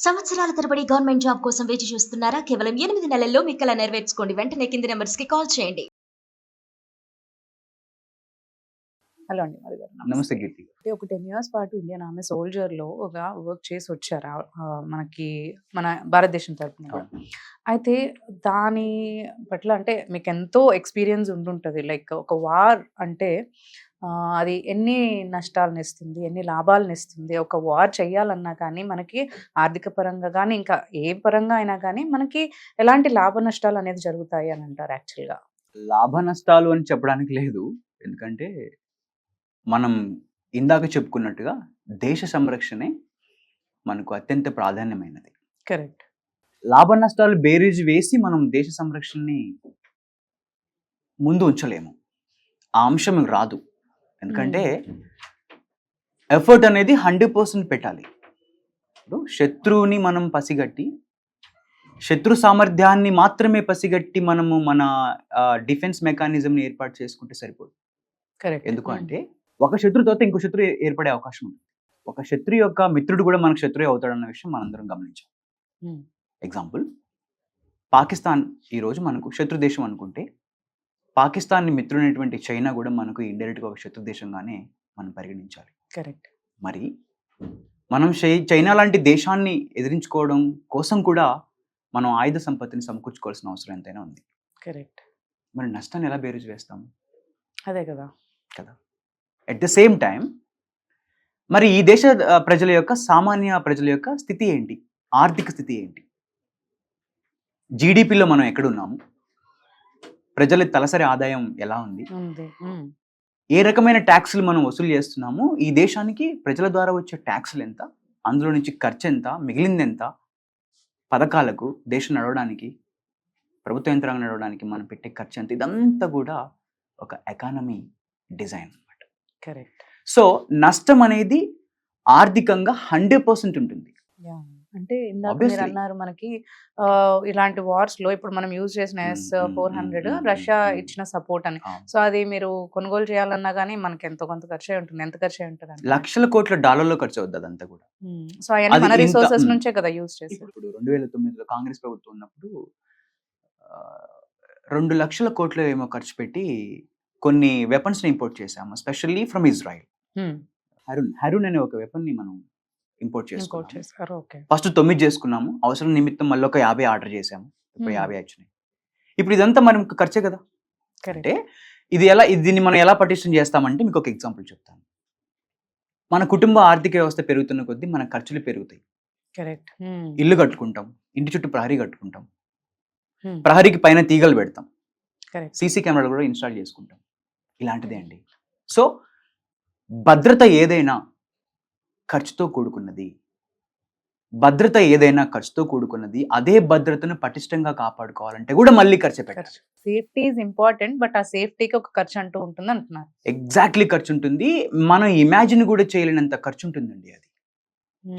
సంవత్సరాల తరబడి government job కోసం వేచి చూస్తున్నారా? కేవలం 8 నెలల్లో మీ కల నెరవేర్చుకోండి. వెంటనే కింది నంబర్స్‌కి కాల్ చేయండి. హలో అండి మరి గారు నమస్తే నమస్తే. కీర్తి. అంటే ఒక 10 ఇయర్స్ పాటు ఇండియన్ ఆర్మీ సోల్జర్‌లో ఒక వర్క్ చేసి వచ్చారు. మనకి మన భారతదేశం తరపున కూడా. అవును. అయితే దాని పట్ల అంటే మీకెంతో ఎక్స్‌పీరియన్స్ ఉండుంటది. లైక్ ఒక వార్ అంటే అది ఎన్ని నష్టాలనిస్తుంది, ఎన్ని లాభాలనిస్తుంది. ఒక వార్ చేయాలన్నా కానీ మనకి ఆర్థిక పరంగా గానీ, ఇంకా ఏ పరంగా అయినా కానీ మనకి ఎలాంటి లాభ నష్టాలనేది జరుగుతాయి అని అంటారు యాక్చువల్‌గా? లాభ నష్టాలు అని చెప్పడానికి లేదు. ఎందుకంటే మనం ఇందాక చెప్పుకున్నట్టుగా దేశ సంరక్షణే మనకు అత్యంత ప్రాధాన్యమైనది. కరెక్ట్. లాభ నష్టాలు బేరీజు వేసి మనం దేశ సంరక్షణని ముందు ఉంచలేము. ఆ అంశం రాదు. ఎందుకంటే ఎఫర్ట్ అనేది 100% పెట్టాలి. ఇప్పుడు శత్రువుని మనం పసిగట్టి శత్రు సామర్థ్యాన్ని మాత్రమే పసిగట్టి మనము మన డిఫెన్స్ మెకానిజంని ఏర్పాటు చేసుకుంటే సరిపోదు. కరెక్ట్. ఎందుకు అంటే ఒక శత్రుతో ఇంకో శత్రు ఏర్పడే అవకాశం ఉంది. ఒక శత్రు యొక్క మిత్రుడు కూడా మనకు శత్రువే అవుతాడన్న విషయం మనందరం గమనించాం. ఎగ్జాంపుల్, పాకిస్తాన్ ఈరోజు మనకు శత్రు దేశం అనుకుంటే పాకిస్తాన్ని మిత్రుడైనటువంటి చైనా కూడా మనకు ఇండైరెక్ట్గా ఒక శత్రు దేశంగానే మనం పరిగణించాలి. కరెక్ట్. మరి మనం చైనా లాంటి దేశాన్ని ఎదిరించుకోవడం కోసం కూడా మనం ఆయుధ సంపత్తిని సమకూర్చుకోవాల్సిన అవసరం ఎంతైనా ఉంది. కరెక్ట్. మరి నష్టాన్ని ఎలా బేరీజు వేస్తాము అదే కదా. ఎట్ ద సేమ్ టైం మరి ఈ దేశ ప్రజల యొక్క సామాన్య ప్రజల యొక్క స్థితి ఏంటి, ఆర్థిక స్థితి ఏంటి, జీడిపిలో మనం ఎక్కడున్నాము, ప్రజల తలసరి ఆదాయం ఎలా ఉంది, ఏ రకమైన ట్యాక్సులు మనం వసూలు చేస్తున్నాము, ఈ దేశానికి ప్రజల ద్వారా వచ్చే ట్యాక్సులు ఎంత, అందులో నుంచి ఖర్చు ఎంత, మిగిలింది ఎంత, పథకాలకు దేశం నడవడానికి ప్రభుత్వ యంత్రాంగం నడవడానికి మనం పెట్టే ఖర్చు ఎంత, ఇదంతా కూడా ఒక ఎకానమీ డిజైన్ అన్నమాట. కరెక్ట్. సో నష్టం అనేది ఆర్థికంగా 100% ఉంటుంది. అంటే ఇందాక మీరు అన్నారు మనకి ఇలాంటి వార్స్ లో ఇప్పుడు మనం యూజ్ చేసిన S-400 రష్యా ఇచ్చిన సపోర్ట్ అని. సో అది మీరు కొనుగోలు చేయాలన్నా కానీ మనకి ఎంతో కొంత ఖర్చు ఉంటుంది. ఎంత ఖర్చు ఉంటుంది? లక్షల కోట్ల డాలర్లో ఖర్చు అవుతుంది అదంతా కూడా. సో అవన్నీ మన రిసోర్సెస్ నుంచే కదా యూజ్ చేస్తారు. ఇప్పుడు 2009లో కాంగ్రెస్ ప్రభుత్వం ఉన్నప్పుడు 2 లక్షల కోట్లు ఏమో ఖర్చు పెట్టి కొన్ని వెపన్స్ ని ఇంపోర్ట్ చేసాము, ఎస్పెషల్లీ ఫ్రమ్ ఇజ్రాయెల్. హరున్ అనే ఒక వెపన్ ని మనం ఇంపోర్ట్ చేసుకున్నాము. ఫస్ట్ 9 చేసుకున్నాము, అవసరం నిమిత్తం మళ్ళీ ఒక 50 ఆర్డర్ చేసాము, ఇప్పుడు 50 వచ్చినాయి. ఇప్పుడు ఇదంతా మనం ఖర్చే కదా. అంటే దీన్ని మనం ఎలా పటిష్టం చేస్తామంటే మీకు ఒక ఎగ్జాంపుల్ చెప్తాను. మన కుటుంబ ఆర్థిక వ్యవస్థ పెరుగుతున్న కొద్దీ మన ఖర్చులు పెరుగుతాయి. కరెక్ట్. ఇల్లు కట్టుకుంటాం, ఇంటి చుట్టూ ప్రహరీ కట్టుకుంటాం, ప్రహరీకి పైన తీగలు పెడతాం, సీసీ కెమెరాలు కూడా ఇన్స్టాల్ చేసుకుంటాం. ఇలాంటిదే అండి. సో భద్రత ఏదైనా ఖర్చుతో కూడుకున్నది, భద్రత ఏదైనా ఖర్చుతో కూడుకున్నది. అదే భద్రతను పటిష్టంగా కాపాడుకోవాలంటే కూడా మళ్ళీ ఖర్చు పెట్టాలి. సేఫ్టీ ఇస్ ఇంపార్టెంట్, బట్ ఆ సేఫ్టీకి ఒక ఖర్చు అంటూ ఉంటుంది అంటున్నారు. ఎగ్జాక్ట్లీ ఖర్చు ఉంటుంది. మనం ఇమాజిన్ కూడా చేయలేనంత ఖర్చు ఉంటుందండి. అది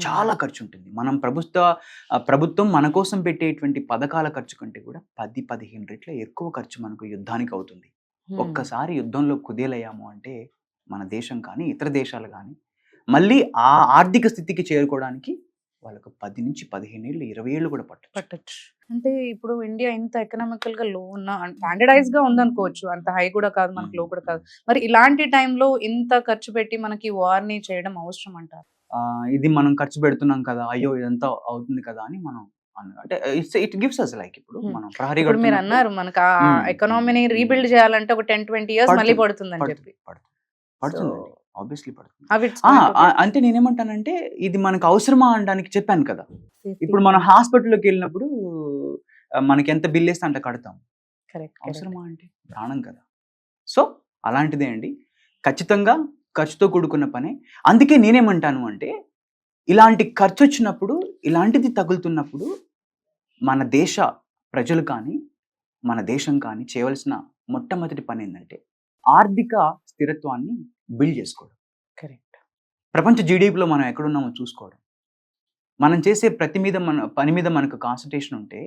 చాలా ఖర్చు ఉంటుంది. మనం ప్రభుత్వం మన కోసం పెట్టేటువంటి పథకాల ఖర్చు కంటే కూడా 10-15 రెట్ల ఎక్కువ ఖర్చు మనకు యుద్ధానికి అవుతుంది. ఒక్కసారి యుద్ధంలో కుదేలయ్యాము అంటే మన దేశం కానీ ఇతర దేశాలు కానీ మళ్ళీ ఆ ఆర్థిక స్థితికి చేరుకోవడానికి వాళ్ళకు 10 నుంచి 15 ఏళ్ళు 20 ఏళ్ళు కూడా పట్టచ్చు. అంటే ఇప్పుడు ఇండియా ఇంత ఎకనామికల్ గా లో ఉన్న స్టాండర్డైజ్ గా ఉందనుకోవచ్చు, అంత హై కూడా కాదు, మనకు లో కూడా కాదు. మరి ఇలాంటి టైంలో ఇంత ఖర్చు పెట్టి మనకి వార్ ని చేయడం అవసరం అంటారు? ఇది మనం ఖర్చు పెడుతున్నాం కదా, అయ్యో ఇదంతా అవుతుంది కదా అని మనం అంటే ఇట్ గివ్స్ us లైక్ ఇప్పుడు మనం ప్రహరీ ఇప్పుడు మీరు అన్నారు మనకు ఆ ఎకనామీని రీబిల్డ్ చేయాలంటే ఒక 10-20 ఇయర్స్ మళ్ళీ పడుతుందని చెప్పి. పడుతుంది, ఆబ్వియస్లీ పడుతుంది. అంటే నేనేమంటానంటే ఇది మనకు అవసరమా అనడానికి చెప్పాను కదా. ఇప్పుడు మనం హాస్పిటల్లోకి వెళ్ళినప్పుడు మనకి ఎంత బిల్ వేస్తే అంత కడతాం. అవసరమా అంటే ప్రాణం కదా. సో అలాంటిదే అండి, ఖచ్చితంగా ఖర్చుతో కూడుకున్న పనే. అందుకే నేనేమంటాను అంటే ఇలాంటి ఖర్చు వచ్చినప్పుడు, ఇలాంటిది తగులుతున్నప్పుడు మన దేశ ప్రజలు కానీ మన దేశం కానీ చేయవలసిన మొట్టమొదటి పని ఏంటంటే ఆర్థిక స్థిరత్వాన్ని బిల్డ్ చేసుకోవడం. కరెక్ట్. ప్రపంచ జీడిపిలో మనం ఎక్కడున్నామో చూసుకోవడం. మనం చేసే పని మీద మనకు కాన్సన్ట్రేషన్ ఉంటే,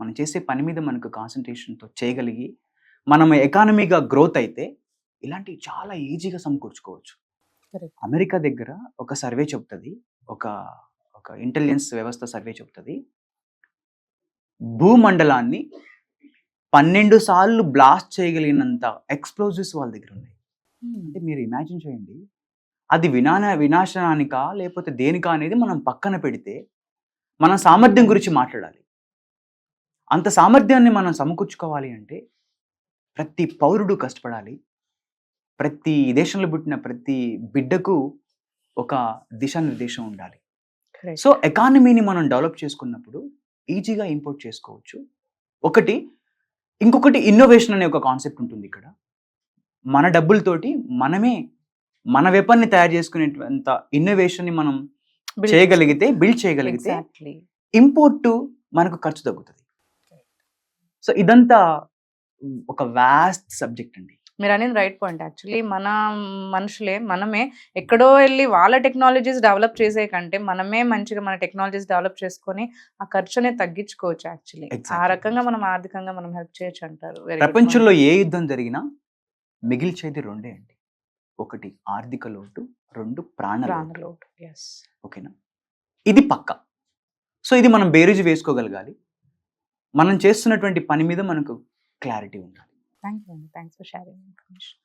మనం చేసే పని మీద మనకు కాన్సన్ట్రేషన్తో చేయగలిగి మనం ఎకానమీగా గ్రోత్ అయితే ఇలాంటివి చాలా ఈజీగా సమకూర్చుకోవచ్చు. అమెరికా దగ్గర ఒక సర్వే చెప్తుంది, ఒక ఒక ఇంటెలిజెన్స్ వ్యవస్థ సర్వే చెప్తుంది, భూమండలాన్ని 12 సార్లు బ్లాస్ట్ చేయగలిగినంత ఎక్స్ప్లోజివ్స్ వాళ్ళ దగ్గర ఉన్నాయి. అంటే మీరు ఇమాజిన్ చేయండి, అది వినాశనానికా లేకపోతే దేనికా అనేది మనం పక్కన పెడితే మనం సామర్థ్యం గురించి మాట్లాడాలి. అంత సామర్థ్యాన్ని మనం సమకూర్చుకోవాలి అంటే ప్రతి పౌరుడు కష్టపడాలి. ప్రతి దేశంలో పుట్టిన ప్రతి బిడ్డకు ఒక దిశానిర్దేశం ఉండాలి. సో ఎకానమీని మనం డెవలప్ చేసుకున్నప్పుడు ఈజీగా ఇంపోర్ట్ చేసుకోవచ్చు. ఒకటి, ఇంకొకటి ఇన్నోవేషన్ అనే ఒక కాన్సెప్ట్ ఉంటుంది ఇక్కడ. మన డబ్బులతోటి మనమే మన వెపన్ని తయారు చేసుకునేంత ఇన్నోవేషన్ ని మనం బిల్డ్ చేయగలిగితే ఇంపోర్ట్ మనకు ఖర్చు తగ్గుతుంది. సో ఇదంతా ఒక వాస్ట్ సబ్జెక్ట్ అండి. మీరు అనేది రైట్ పాయింట్. యాక్చువల్లీ మన మనుషులే మనమే ఎక్కడో వెళ్ళి వాళ్ళ టెక్నాలజీస్ డెవలప్ చేసే కంటే మనమే మంచిగా మన టెక్నాలజీస్ డెవలప్ చేసుకొని ఆ ఖర్చునే తగ్గించుకోవచ్చు. యాక్చువల్లీ ఆ రకంగా మనం ఆర్థికంగా మనం హెల్ప్ చేయొచ్చు అంటారు. ప్రపంచంలో ఏ యుద్ధం జరిగినా మిగిల్చేది రెండే అండి. ఒకటి ఆర్థిక లోటు, 2 ప్రాణ లోటు. ఓకేనా, ఇది పక్కా. సో ఇది మనం బేరీజు వేసుకోగలగాలి. మనం చేస్తున్నటువంటి పని మీద మనకు క్లారిటీ ఉండాలి. థ్యాంక్ యూ అండి. Thanks for sharing information.